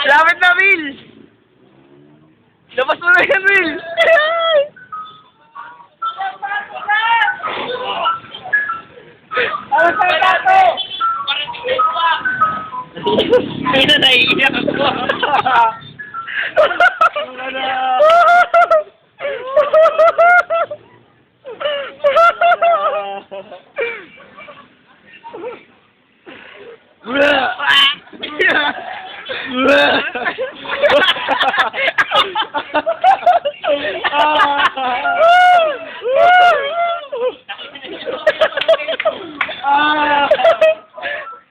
Lapit na, Will! Labas mo na yan, Will! Ano sa tato? Ay na, naiiyak ako.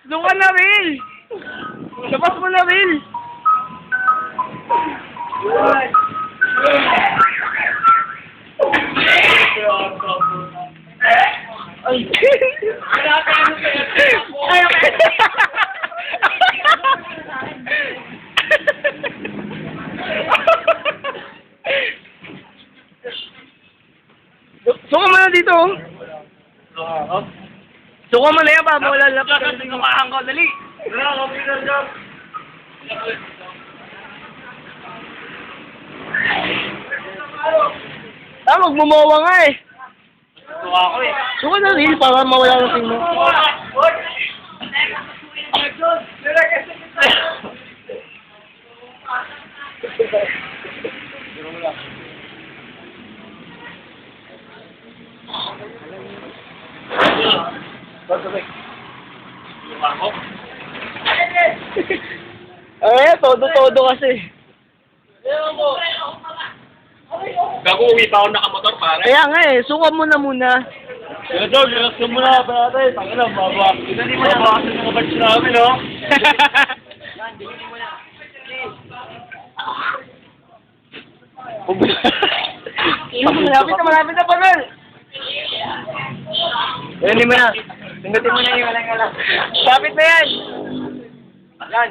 Doon ka na, Will! Labas mo na, Will! Ay! Suka mo na dito, oh. Suka mo na yan, pa. Mawala lang pa. Kasi kumahan ko. Dali. Magmumawa nga eh. Suka ako eh. Suka na rin para mawala ng tingin mo. Todo kasi. Gago, uwi pa ako nakamotor, pare. Kaya nga eh, suka mo na muna. Relax ka muna, pare. Tangina, baba. Hindi mo na makasin mga batch namin, no? Malapit na, Panol! Hindi mo na. Tinggatin mo na yung alang-alang. Lapit na yan! Yan.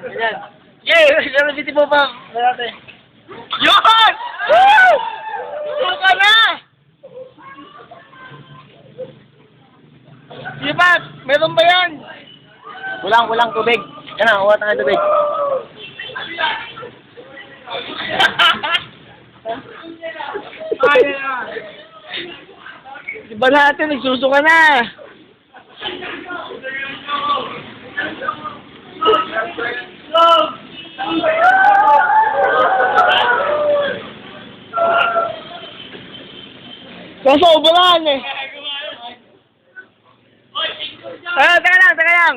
Yeah! Sarabiti mo pa. Malapit. Yun! Woo! Suka na! Sipat! Meron ba yan? Walang tubig. Yan na, kuha tayo tubig. Diba natin, nagsusuka na. Nasa ubulan eh. Teka lang.